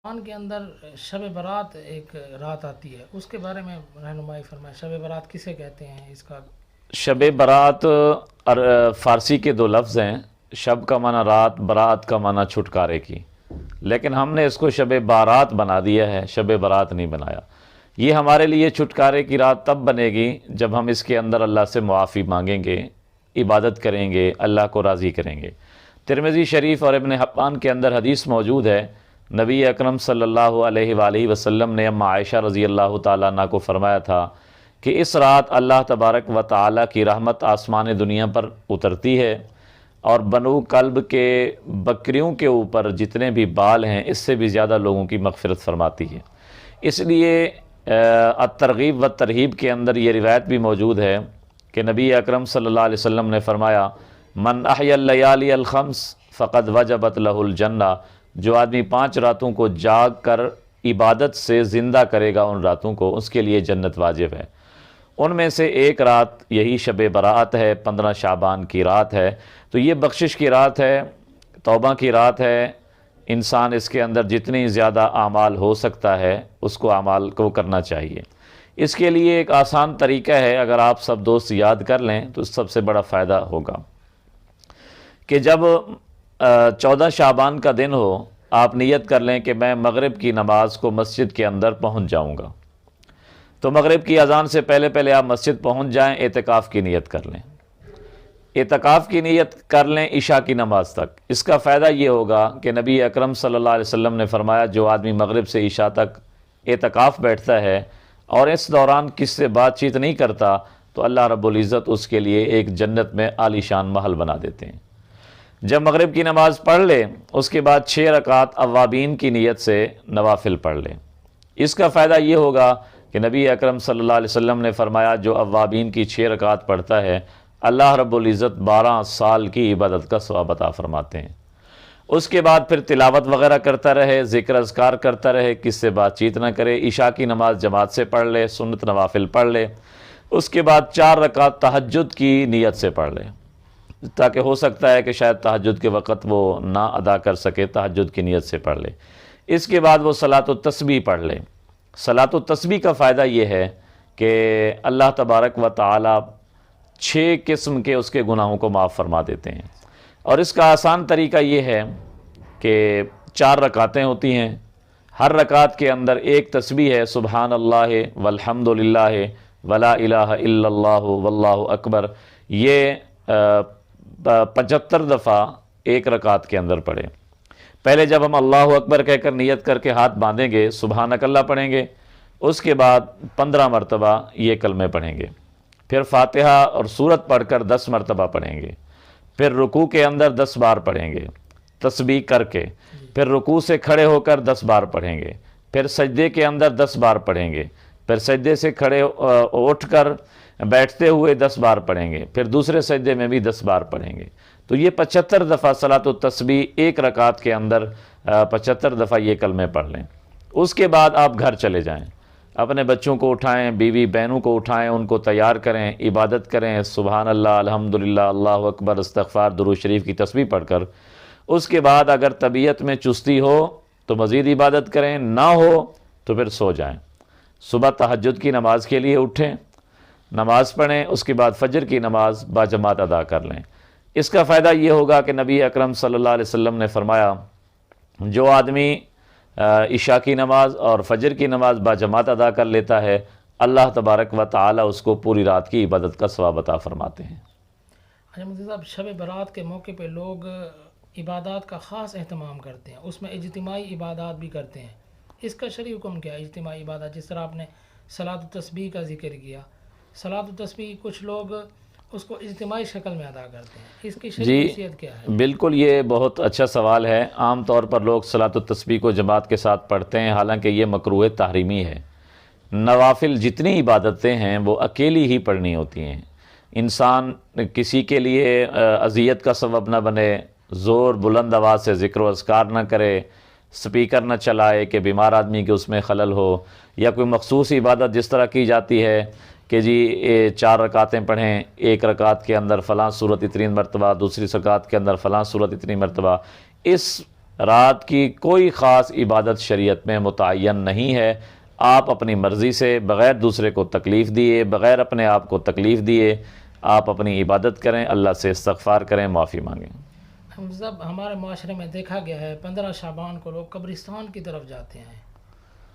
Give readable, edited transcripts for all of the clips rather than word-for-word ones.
قرآن کے اندر شب برات ایک رات آتی ہے، اس کے بارے میں رہنمائی فرمائیں۔ شب برات کسے کہتے ہیں؟ اس کا شب برات فارسی کے دو لفظ ہیں، شب کا معنی رات، برات کا معنی چھٹکارے کی، لیکن ہم نے اس کو شب بارات بنا دیا ہے، شب برات نہیں بنایا۔ یہ ہمارے لیے چھٹکارے کی رات تب بنے گی جب ہم اس کے اندر اللہ سے معافی مانگیں گے، عبادت کریں گے، اللہ کو راضی کریں گے۔ ترمذی شریف اور ابن حبان کے اندر حدیث موجود ہے، نبی اکرم صلی اللہ علیہ وآلہ وسلم نے اما عائشہ رضی اللہ تعالیٰ عنہ کو فرمایا تھا کہ اس رات اللہ تبارک و تعالیٰ کی رحمت آسمان دنیا پر اترتی ہے اور بنو کلب کے بکریوں کے اوپر جتنے بھی بال ہیں اس سے بھی زیادہ لوگوں کی مغفرت فرماتی ہے۔ اس لیے الترغیب و ترہیب کے اندر یہ روایت بھی موجود ہے کہ نبی اکرم صلی اللہ علیہ وسلم نے فرمایا، من احیا اللیالی الخمس فقد وجبت لہ الجنہ، جو آدمی 5 راتوں کو جاگ کر عبادت سے زندہ کرے گا ان راتوں کو، اس کے لیے جنت واجب ہے۔ ان میں سے ایک رات یہی شب برات ہے، 15 شعبان کی رات ہے۔ تو یہ بخشش کی رات ہے، توبہ کی رات ہے۔ انسان اس کے اندر جتنی زیادہ اعمال ہو سکتا ہے اس کو اعمال کو کرنا چاہیے۔ اس کے لیے ایک آسان طریقہ ہے، اگر آپ سب دوست یاد کر لیں تو سب سے بڑا فائدہ ہوگا کہ جب 14 شعبان کا دن ہو، آپ نیت کر لیں کہ میں مغرب کی نماز کو مسجد کے اندر پہنچ جاؤں گا۔ تو مغرب کی اذان سے پہلے آپ مسجد پہنچ جائیں، اعتکاف کی نیت کر لیں۔ اعتکاف کی نیت کر لیں عشاء کی نماز تک۔ اس کا فائدہ یہ ہوگا کہ نبی اکرم صلی اللہ علیہ وسلم نے فرمایا، جو آدمی مغرب سے عشاء تک اعتکاف بیٹھتا ہے اور اس دوران کس سے بات چیت نہیں کرتا تو اللہ رب العزت اس کے لیے ایک جنت میں عالی شان محل بنا دیتے ہیں۔ جب مغرب کی نماز پڑھ لے اس کے بعد 6 رکعت اوابین کی نیت سے نوافل پڑھ لے۔ اس کا فائدہ یہ ہوگا کہ نبی اکرم صلی اللہ علیہ وسلم نے فرمایا، جو اوابین کی 6 رکعت پڑھتا ہے اللہ رب العزت 12 سال کی عبادت کا ثواب عطا فرماتے ہیں۔ اس کے بعد پھر تلاوت وغیرہ کرتا رہے، ذکر اذکار کرتا رہے، کس سے بات چیت نہ کرے، عشاء کی نماز جماعت سے پڑھ لے، سنت نوافل پڑھ لے، اس کے بعد 4 رکعت تہجد کی نیت سے پڑھ لے، تاکہ ہو سکتا ہے کہ شاید تہجد کے وقت وہ نہ ادا کر سکے، تہجد کی نیت سے پڑھ لے۔ اس کے بعد وہ صلاۃ التسبیح پڑھ لے۔ صلاۃ التسبیح کا فائدہ یہ ہے کہ اللہ تبارک و تعالی 6 قسم کے اس کے گناہوں کو معاف فرما دیتے ہیں۔ اور اس کا آسان طریقہ یہ ہے کہ 4 رکعتیں ہوتی ہیں، ہر رکعت کے اندر ایک تسبیح ہے، سبحان اللہ والحمد للہ ولا الہ الا اللہ واللہ اکبر۔ یہ 75 دفعہ ایک رکعت کے اندر پڑھیں۔ پہلے جب ہم اللہ اکبر کہہ کر نیت کر کے ہاتھ باندھیں گے، سبحانک اللہ پڑھیں گے، اس کے بعد 15 مرتبہ یہ کلمے پڑھیں گے، پھر فاتحہ اور سورت پڑھ کر 10 مرتبہ پڑھیں گے، پھر رکوع کے اندر 10 بار پڑھیں گے تسبیح کر کے، پھر رکوع سے کھڑے ہو کر 10 بار پڑھیں گے، پھر سجدے کے اندر 10 بار پڑھیں گے، پھر سجدے سے کھڑے اٹھ کر بیٹھتے ہوئے 10 بار پڑھیں گے، پھر دوسرے سجدے میں بھی 10 بار پڑھیں گے۔ تو یہ 75 دفعہ صلاۃ التسبیح ایک رکعت کے اندر 75 دفعہ یہ کلمے پڑھ لیں۔ اس کے بعد آپ گھر چلے جائیں، اپنے بچوں کو اٹھائیں، بیوی بہنوں کو اٹھائیں، ان کو تیار کریں، عبادت کریں، سبحان اللہ، الحمدللہ، اللہ اکبر، استغفار، درود شریف کی تسبیح پڑھ کر۔ اس کے بعد اگر طبیعت میں چستی ہو تو مزید عبادت کریں، نہ ہو تو پھر سو جائیں۔ صبح تہجد کی نماز کے لیے اٹھیں، نماز پڑھیں، اس کے بعد فجر کی نماز باجماعت ادا کر لیں۔ اس کا فائدہ یہ ہوگا کہ نبی اکرم صلی اللہ علیہ وسلم نے فرمایا، جو آدمی عشاء کی نماز اور فجر کی نماز باجماعت ادا کر لیتا ہے، اللہ تبارک و تعالی اس کو پوری رات کی عبادت کا ثواب عطا فرماتے ہیں۔ اچھا مفتی صاحب، شب برات کے موقع پہ لوگ عبادات کا خاص اہتمام کرتے ہیں، اس میں اجتماعی عبادات بھی کرتے ہیں، اس کا شرعی حکم کیا ہے؟ اجتماعی عبادات، جس طرح آپ نے صلاۃ التسبیح کا ذکر کیا، صلاۃ التسبیح کچھ لوگ اس کو اجتماعی شکل میں ادا کرتے ہیں، اس کی شرعی حیثیت کیا ہے؟ بالکل، یہ بہت اچھا سوال ہے۔ عام طور پر لوگ صلاۃ التسبیح کو جماعت کے ساتھ پڑھتے ہیں، حالانکہ یہ مکروہ تحریمی ہے۔ نوافل جتنی عبادتیں ہیں وہ اکیلی ہی پڑھنی ہوتی ہیں۔ انسان کسی کے لیے اذیت کا سبب نہ بنے، زور بلند آواز سے ذکر و اذکار نہ کرے، سپیکر نہ چلائے کہ بیمار آدمی کے اس میں خلل ہو، یا کوئی مخصوص عبادت جس طرح کی جاتی ہے کہ جی 4 رکعتیں پڑھیں، ایک رکعت کے اندر فلاں صورت اتنی مرتبہ، دوسری رکعت کے اندر فلاں صورت اتنی مرتبہ، اس رات کی کوئی خاص عبادت شریعت میں متعین نہیں ہے. آپ اپنی مرضی سے بغیر دوسرے کو تکلیف دیے، بغیر اپنے آپ کو تکلیف دیے آپ اپنی عبادت کریں، اللہ سے استغفار کریں، معافی مانگیں. ہمارے معاشرے میں دیکھا گیا ہے 15 شعبان کو لوگ قبرستان کی طرف جاتے ہیں،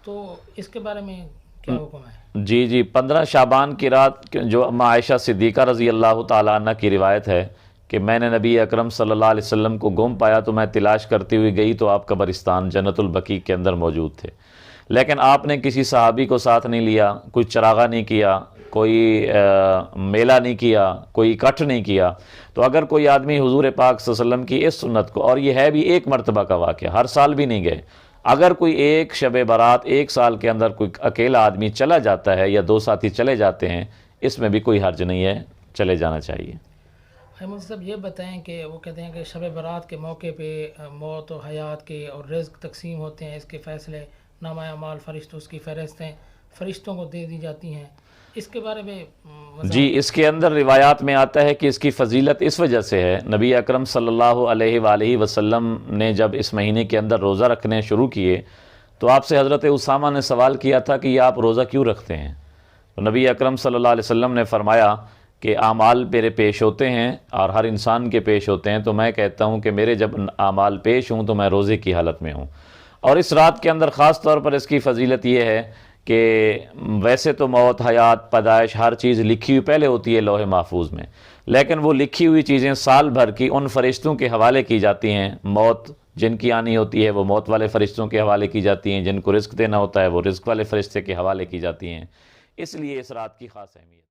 تو اس کے بارے میں کیا حکم ہے؟ جی 15 شعبان کی رات جو اماں عائشہ صدیقہ رضی اللہ تعالیٰ عنہ کی روایت ہے کہ میں نے نبی اکرم صلی اللہ علیہ وسلم کو گم پایا تو میں تلاش کرتی ہوئی گئی تو آپ قبرستان جنت البقیع کے اندر موجود تھے، لیکن آپ نے کسی صحابی کو ساتھ نہیں لیا، کوئی چراغا نہیں کیا، کوئی میلہ نہیں کیا، کوئی اکٹھ نہیں کیا. تو اگر کوئی آدمی حضور پاک صلی اللہ علیہ وسلم کی اس سنت کو، اور یہ ہے بھی ایک مرتبہ کا واقعہ، ہر سال بھی نہیں گئے، اگر کوئی ایک شب برات ایک سال کے اندر کوئی اکیلا آدمی چلا جاتا ہے یا 2 ساتھی چلے جاتے ہیں، اس میں بھی کوئی حرج نہیں ہے، چلے جانا چاہیے. احمد صاحب یہ بتائیں کہ وہ کہتے ہیں کہ شب برات کے موقع پہ موت و حیات کے اور رزق تقسیم ہوتے ہیں، اس کے فیصلے نامہ اعمال فرشتوں اس کی فہرستیں فرشتوں کو دے دی جاتی ہیں، اس کے بارے میں جی اس کے اندر روایات میں آتا ہے کہ اس کی فضیلت اس وجہ سے ہے، نبی اکرم صلی اللہ علیہ وآلہ وسلم نے جب اس مہینے کے اندر روزہ رکھنے شروع کیے تو آپ سے حضرت اسامہ نے سوال کیا تھا کہ یہ آپ روزہ کیوں رکھتے ہیں؟ تو نبی اکرم صلی اللہ علیہ وسلم نے فرمایا کہ اعمال میرے پیش ہوتے ہیں اور ہر انسان کے پیش ہوتے ہیں، تو میں کہتا ہوں کہ میرے جب اعمال پیش ہوں تو میں روزے کی حالت میں ہوں. اور اس رات کے اندر خاص طور پر اس کی فضیلت یہ ہے کہ ویسے تو موت، حیات، پیدائش ہر چیز لکھی ہوئی پہلے ہوتی ہے لوح محفوظ میں، لیکن وہ لکھی ہوئی چیزیں سال بھر کی ان فرشتوں کے حوالے کی جاتی ہیں. موت جن کی آنی ہوتی ہے وہ موت والے فرشتوں کے حوالے کی جاتی ہیں، جن کو رزق دینا ہوتا ہے وہ رزق والے فرشتے کے حوالے کی جاتی ہیں. اس لیے اس رات کی خاص اہمیت.